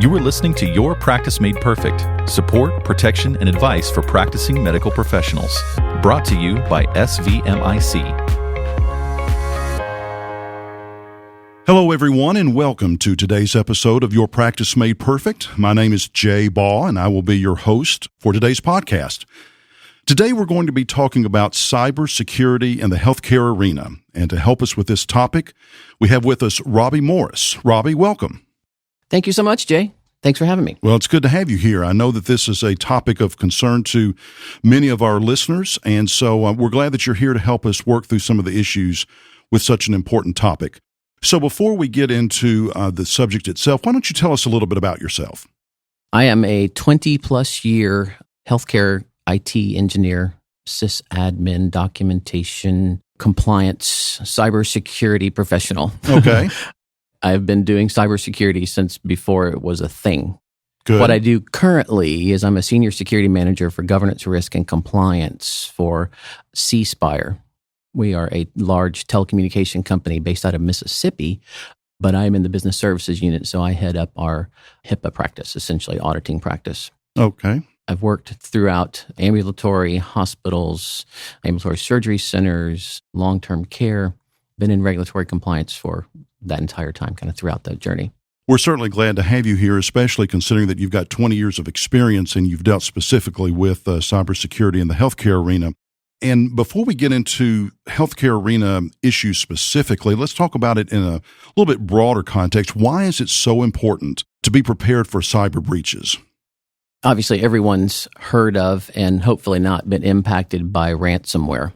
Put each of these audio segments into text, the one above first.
You are listening to Your Practice Made Perfect, support, protection, and advice for practicing medical professionals. Brought to you by SVMIC. Hello, everyone, and welcome to today's episode of Your Practice Made Perfect. My name is Jay Baugh, and I will be your host for today's podcast. Today, we're going to be talking about cybersecurity in the healthcare arena. And to help us with this topic, we have with us Robbie Morris. Robbie, welcome. Thank you so much, Jay. Thanks for having me. Well, it's good to have you here. I know that this is a topic of concern to many of our listeners, and so we're glad that you're here to help us work through some of the issues with such an important topic. So before we get into the subject itself, why don't you tell us a little bit about yourself? I am a 20-plus year healthcare IT engineer, sysadmin, documentation, compliance, cybersecurity professional. Okay. I've been doing cybersecurity since before it was a thing. Good. What I do currently is I'm a senior security manager for governance, risk, and compliance for C-Spire. We are a large telecommunication company based out of Mississippi, but I'm in the business services unit, so I head up our HIPAA practice, essentially auditing practice. Okay. I've worked throughout ambulatory hospitals, ambulatory surgery centers, long-term care, been in regulatory compliance for that entire time, kind of throughout that journey. We're certainly glad to have you here, especially considering that you've got 20 years of experience and you've dealt specifically with cybersecurity in the healthcare arena. And before we get into healthcare arena issues specifically, let's talk about it in a little bit broader context. Why is it so important to be prepared for cyber breaches? Obviously, everyone's heard of and hopefully not been impacted by ransomware.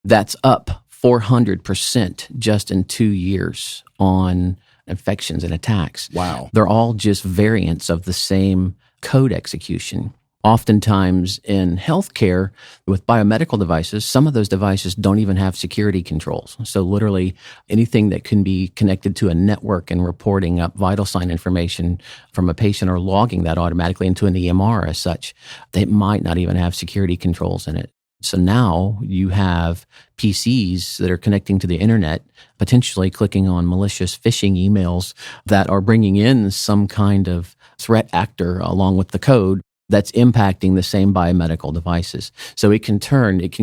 That's up 400% just in 2 years on infections and attacks. Wow. They're all just variants of the same code execution. Oftentimes in healthcare, with biomedical devices, some of those devices don't even have security controls. So literally anything that can be connected to a network and reporting up vital sign information from a patient or logging that automatically into an EMR as such, they might not even have security controls in it. So now you have PCs that are connecting to the internet, potentially clicking on malicious phishing emails that are bringing in some kind of threat actor along with the code that's impacting the same biomedical devices. So it can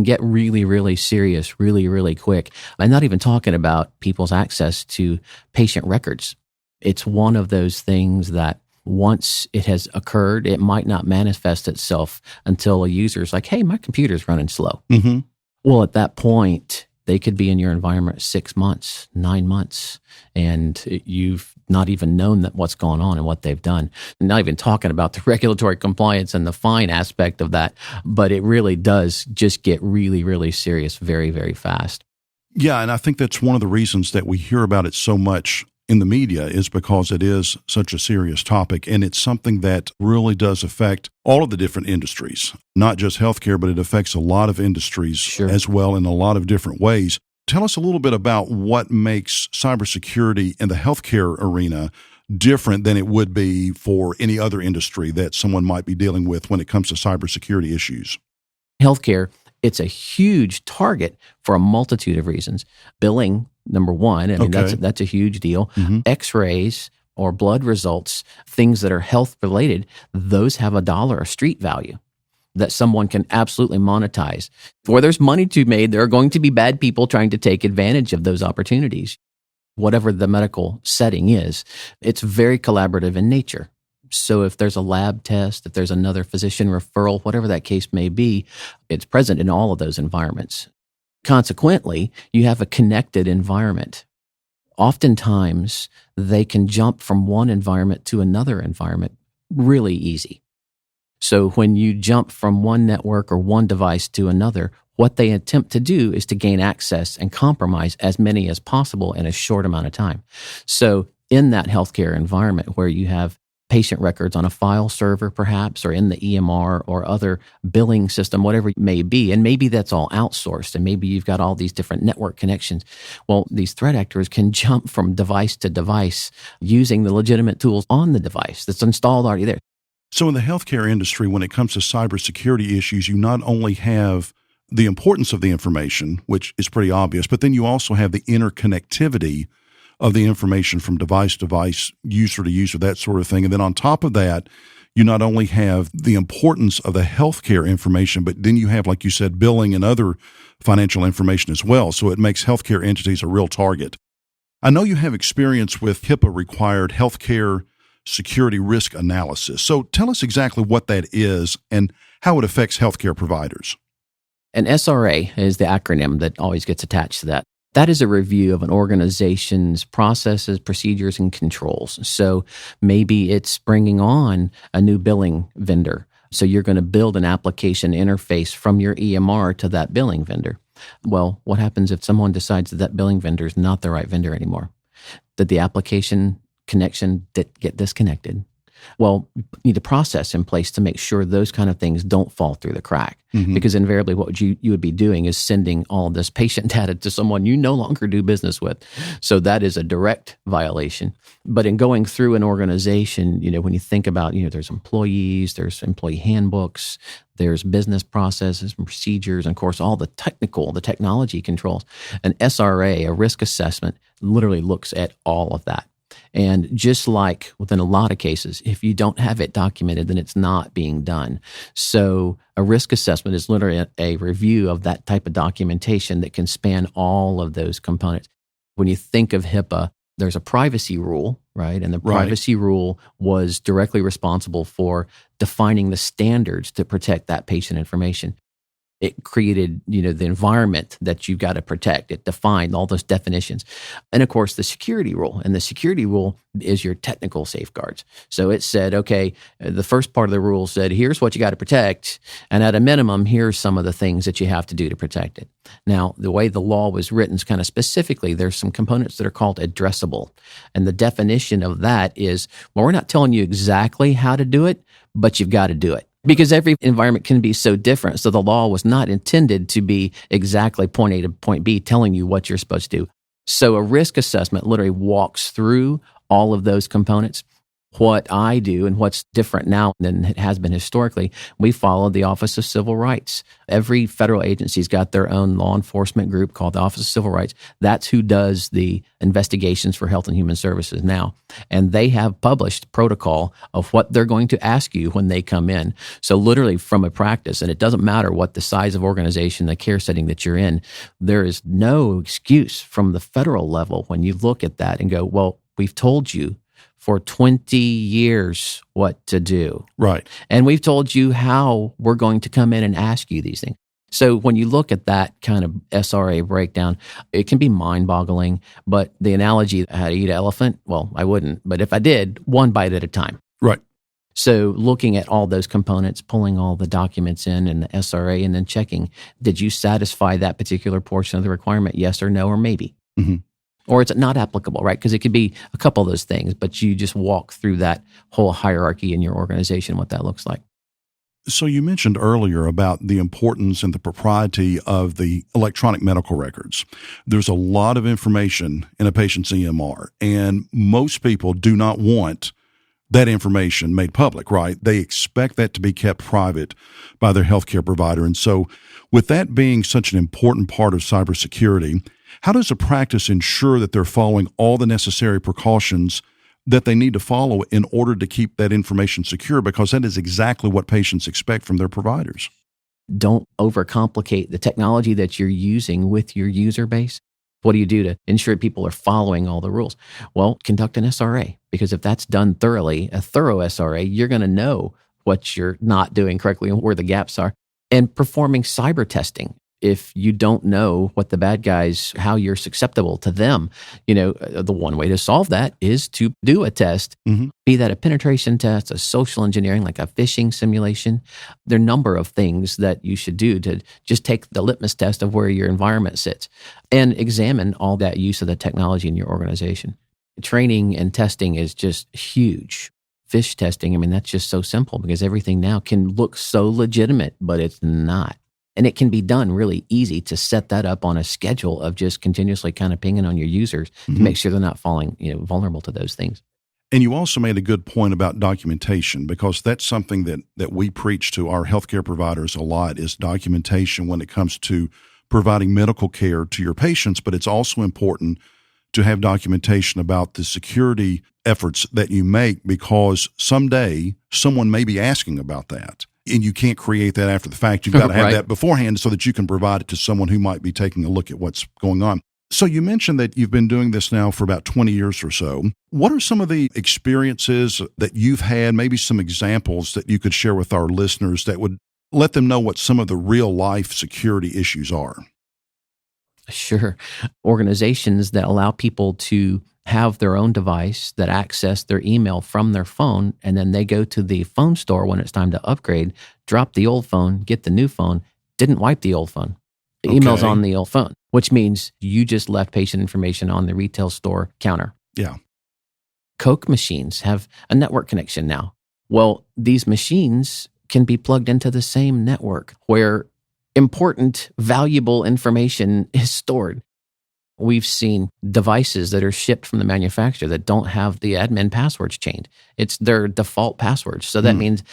get really, really serious, really, really quick. I'm not even talking about people's access to patient records. It's one of those things that once it has occurred, it might not manifest itself until a user's like, hey, my computer's running slow. Mm-hmm. Well, at that point, they could be in your environment 6 months, 9 months, and you've not even known that what's going on and what they've done. I'm not even talking about the regulatory compliance and the fine aspect of that, but it really does just get really, really serious very, very fast. Yeah, and I think that's one of the reasons that we hear about it so much in the media is because it is such a serious topic, and it's something that really does affect all of the different industries, not just healthcare, but it affects a lot of industries as well in a lot of different ways. Tell us a little bit about what makes cybersecurity in the healthcare arena different than it would be for any other industry that someone might be dealing with when it comes to cybersecurity issues. Healthcare, it's a huge target for a multitude of reasons. Billing, number one, I mean, that's a huge deal. Mm-hmm. X-rays or blood results, things that are health-related, those have $1 a street value that someone can absolutely monetize. Where there's money to be made, there are going to be bad people trying to take advantage of those opportunities. Whatever the medical setting is, it's very collaborative in nature. So if there's a lab test, if there's another physician referral, whatever that case may be, it's present in all of those environments. Consequently, you have a connected environment. Oftentimes, they can jump from one environment to another environment really easy. So when you jump from one network or one device to another, what they attempt to do is to gain access and compromise as many as possible in a short amount of time. So in that healthcare environment where you have patient records on a file server perhaps, or in the EMR or other billing system, whatever it may be. And maybe that's all outsourced and maybe you've got all these different network connections. Well, these threat actors can jump from device to device using the legitimate tools on the device that's installed already there. So in the healthcare industry, when it comes to cybersecurity issues, you not only have the importance of the information, which is pretty obvious, but then you also have the interconnectivity of the information from device to device, user to user, that sort of thing. And then on top of that, you not only have the importance of the healthcare information, but then you have, like you said, billing and other financial information as well. So it makes healthcare entities a real target. I know you have experience with HIPAA-required healthcare security risk analysis. So tell us exactly what that is and how it affects healthcare providers. An SRA is the acronym that always gets attached to that. That is a review of an organization's processes, procedures, and controls. So maybe it's bringing on a new billing vendor. So you're going to build an application interface from your EMR to that billing vendor. Well, what happens if someone decides that billing vendor is not the right vendor anymore? Did the application connection get disconnected? Well, you need a process in place to make sure those kind of things don't fall through the crack. Mm-hmm. Because invariably what you would be doing is sending all of this patient data to someone you no longer do business with. So that is a direct violation. But in going through an organization, when you think about, there's employees, there's employee handbooks, there's business processes and procedures, and of course, all the technology controls. An SRA, a risk assessment, literally looks at all of that. And just like within a lot of cases, if you don't have it documented, then it's not being done. So a risk assessment is literally a review of that type of documentation that can span all of those components. When you think of HIPAA, there's a privacy rule, right? And the privacy rule was directly responsible for defining the standards to protect that patient information. It created, the environment that you've got to protect. It defined all those definitions. And of course, the security rule. And the security rule is your technical safeguards. So it said, okay, the first part of the rule said, here's what you got to protect. And at a minimum, here's some of the things that you have to do to protect it. Now, the way the law was written is kind of specifically, there's some components that are called addressable. And the definition of that is, well, we're not telling you exactly how to do it, but you've got to do it. Because every environment can be so different. So the law was not intended to be exactly point A to point B telling you what you're supposed to do. So a risk assessment literally walks through all of those components. What I do and what's different now than it has been historically, we follow the Office of Civil Rights. Every federal agency's got their own law enforcement group called the Office of Civil Rights. That's who does the investigations for Health and Human Services now. And they have published protocol of what they're going to ask you when they come in. So literally from a practice, and it doesn't matter what the size of organization, the care setting that you're in, there is no excuse from the federal level when you look at that and go, well, we've told you for 20 years what to do. Right. And we've told you how we're going to come in and ask you these things. So when you look at that kind of SRA breakdown, it can be mind-boggling. But the analogy, how to eat an elephant, well, I wouldn't. But if I did, one bite at a time. Right. So looking at all those components, pulling all the documents in the SRA, and then checking, did you satisfy that particular portion of the requirement, yes or no, or maybe? Mm-hmm. Or it's not applicable, right? Because it could be a couple of those things, but you just walk through that whole hierarchy in your organization, what that looks like. So you mentioned earlier about the importance and the propriety of the electronic medical records. There's a lot of information in a patient's EMR, and most people do not want that information made public, right? They expect that to be kept private by their healthcare provider. And so with that being such an important part of cybersecurity, how does a practice ensure that they're following all the necessary precautions that they need to follow in order to keep that information secure? Because that is exactly what patients expect from their providers. Don't overcomplicate the technology that you're using with your user base. What do you do to ensure people are following all the rules? Well, conduct an SRA, because if that's done thoroughly, a thorough SRA, you're going to know what you're not doing correctly and where the gaps are. And performing cyber testing. If you don't know what the bad guys, how you're susceptible to them, the one way to solve that is to do a test, be that a penetration test, a social engineering, like a phishing simulation. There are a number of things that you should do to just take the litmus test of where your environment sits and examine all that use of the technology in your organization. Training and testing is just huge. Phish testing, that's just so simple because everything now can look so legitimate, but it's not. And it can be done really easy to set that up on a schedule of just continuously kind of pinging on your users to make sure they're not falling, vulnerable to those things. And you also made a good point about documentation, because that's something that we preach to our healthcare providers a lot, is documentation when it comes to providing medical care to your patients. But it's also important to have documentation about the security efforts that you make, because someday someone may be asking about that. And you can't create that after the fact. You've got to have Right. that beforehand so that you can provide it to someone who might be taking a look at what's going on. So you mentioned that you've been doing this now for about 20 years or so. What are some of the experiences that you've had, maybe some examples that you could share with our listeners that would let them know what some of the real life security issues are? Sure. Organizations that allow people to have their own device that access their email from their phone, and then they go to the phone store when it's time to upgrade, drop the old phone, get the new phone, didn't wipe the old phone. The email's on the old phone, which means you just left patient information on the retail store counter. Yeah. Coke machines have a network connection now. Well, these machines can be plugged into the same network where important, valuable information is stored. We've seen devices that are shipped from the manufacturer that don't have the admin passwords chained. It's their default passwords. So that means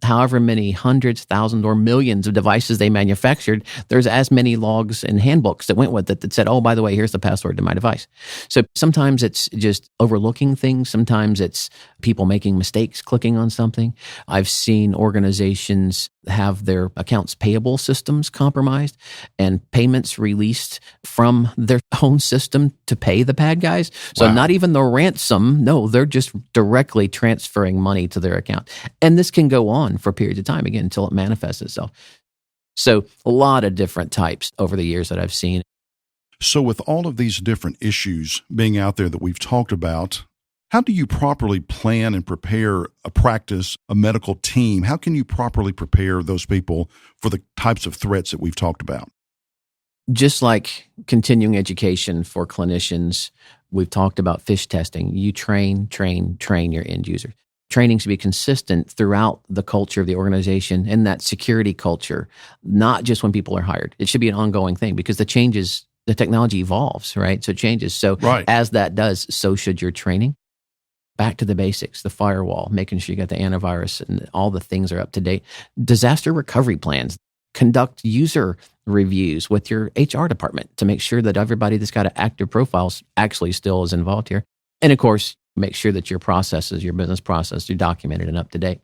however many hundreds, thousands, or millions of devices they manufactured, there's as many logs and handbooks that went with it that said, oh, by the way, here's the password to my device. So sometimes it's just overlooking things. Sometimes it's people making mistakes, clicking on something. I've seen organizations have their accounts payable systems compromised and payments released from their own system to pay the bad guys. So not even the ransom. No, they're just directly transferring money to their account. And this can go on for periods of time, again, until it manifests itself. So a lot of different types over the years that I've seen. So with all of these different issues being out there that we've talked about, how do you properly plan and prepare a practice, a medical team? How can you properly prepare those people for the types of threats that we've talked about? Just like continuing education for clinicians, we've talked about fish testing. You train your end users. Training should be consistent throughout the culture of the organization and that security culture, not just when people are hired. It should be an ongoing thing because the technology evolves, right? So it changes. So as that does, so should your training. Back to the basics, the firewall, making sure you got the antivirus and all the things are up to date. Disaster recovery plans. Conduct user reviews with your HR department to make sure that everybody that's got active profiles actually still is involved here. And of course, make sure that your processes, your business process, are documented and up to date.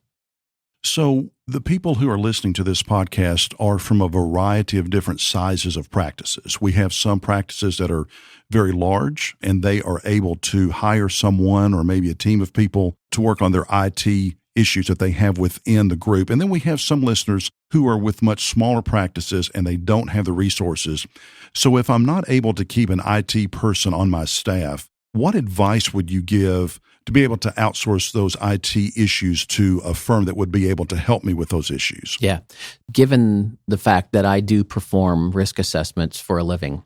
So the people who are listening to this podcast are from a variety of different sizes of practices. We have some practices that are very large, and they are able to hire someone or maybe a team of people to work on their IT issues that they have within the group. And then we have some listeners who are with much smaller practices and they don't have the resources. So if I'm not able to keep an IT person on my staff, what advice would you give to be able to outsource those IT issues to a firm that would be able to help me with those issues? Yeah. Given the fact that I do perform risk assessments for a living,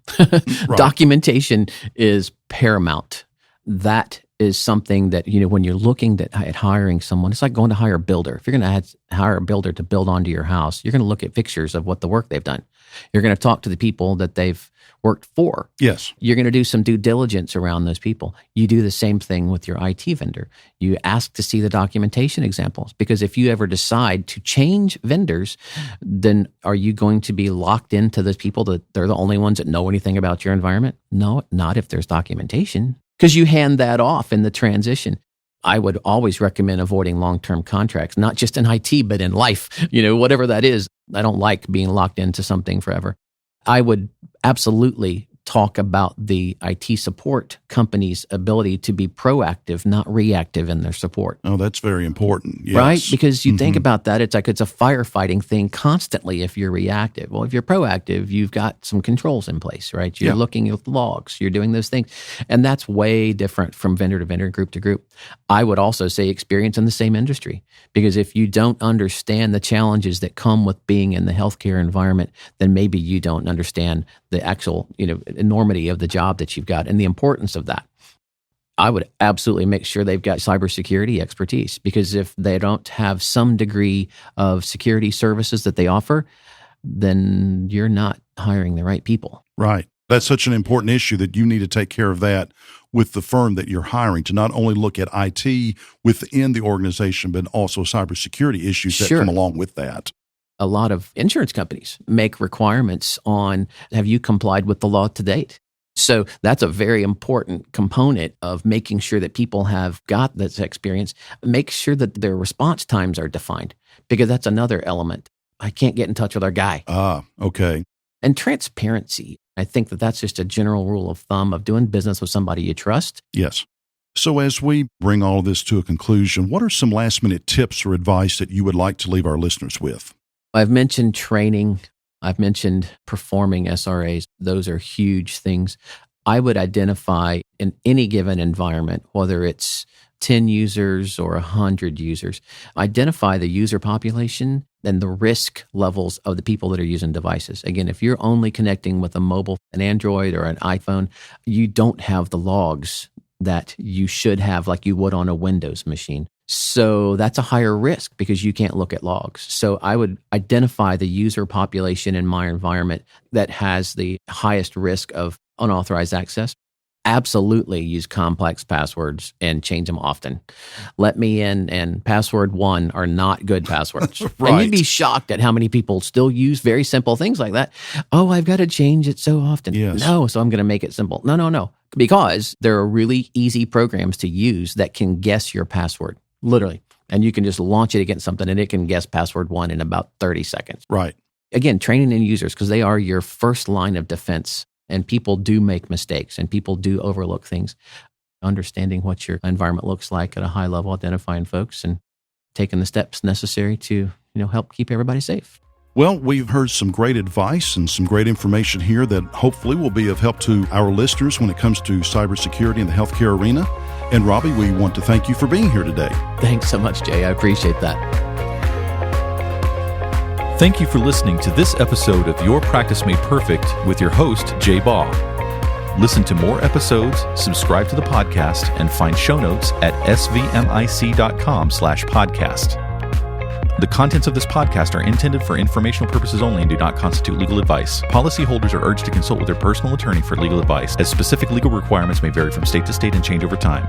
documentation is paramount. That is something that, when you're looking at hiring someone, it's like going to hire a builder. If you're going to hire a builder to build onto your house, you're going to look at pictures of what the work they've done. You're going to talk to the people that they've worked for. Yes. You're going to do some due diligence around those people. You do the same thing with your IT vendor. You ask to see the documentation examples, because if you ever decide to change vendors, then are you going to be locked into those people that they're the only ones that know anything about your environment? No, not if there's documentation, because you hand that off in the transition. I would always recommend avoiding long-term contracts, not just in IT, but in life, whatever that is. I don't like being locked into something forever. I would absolutely talk about the IT support company's ability to be proactive, not reactive in their support. Oh, that's very important. Yes. Right? Because you think about that, it's like it's a firefighting thing constantly if you're reactive. Well, if you're proactive, you've got some controls in place, right? You're looking at logs, you're doing those things. And that's way different from vendor to vendor, group to group. I would also say experience in the same industry, because if you don't understand the challenges that come with being in the healthcare environment, then maybe you don't understand the actual, enormity of the job that you've got and the importance of that. I would absolutely make sure they've got cybersecurity expertise, because if they don't have some degree of security services that they offer, then you're not hiring the right people. Right. That's such an important issue that you need to take care of that with the firm that you're hiring, to not only look at IT within the organization, but also cybersecurity issues that come along with that. A lot of insurance companies make requirements on, have you complied with the law to date? So that's a very important component of making sure that people have got this experience. Make sure that their response times are defined, because that's another element. I can't get in touch with our guy. Okay. And transparency. I think that that's just a general rule of thumb of doing business with somebody you trust. Yes. So as we bring all of this to a conclusion, what are some last-minute tips or advice that you would like to leave our listeners with? I've mentioned training. I've mentioned performing SRAs. Those are huge things. I would identify in any given environment, whether it's 10 users or 100 users, identify the user population and the risk levels of the people that are using devices. Again, if you're only connecting with a mobile, an Android or an iPhone, you don't have the logs that you should have like you would on a Windows machine. So that's a higher risk because you can't look at logs. So I would identify the user population in my environment that has the highest risk of unauthorized access. Absolutely use complex passwords and change them often. Let me in and password 1 are not good passwords. Right. And you'd be shocked at how many people still use very simple things like that. Oh, I've got to change it so often. Yes. No, so I'm going to make it simple. No. Because there are really easy programs to use that can guess your password, literally. And you can just launch it against something and it can guess password 1 in about 30 seconds. Right. Again, training in users because they are your first line of defense. And people do make mistakes and people do overlook things. Understanding what your environment looks like at a high level, identifying folks and taking the steps necessary to help keep everybody safe. Well, we've heard some great advice and some great information here that hopefully will be of help to our listeners when it comes to cybersecurity in the healthcare arena. And Robbie, we want to thank you for being here today. Thanks so much, Jay. I appreciate that. Thank you for listening to this episode of Your Practice Made Perfect with your host, Jay Baugh. Listen to more episodes, subscribe to the podcast, and find show notes at svmic.com/podcast. The contents of this podcast are intended for informational purposes only and do not constitute legal advice. Policyholders are urged to consult with their personal attorney for legal advice, as specific legal requirements may vary from state to state and change over time.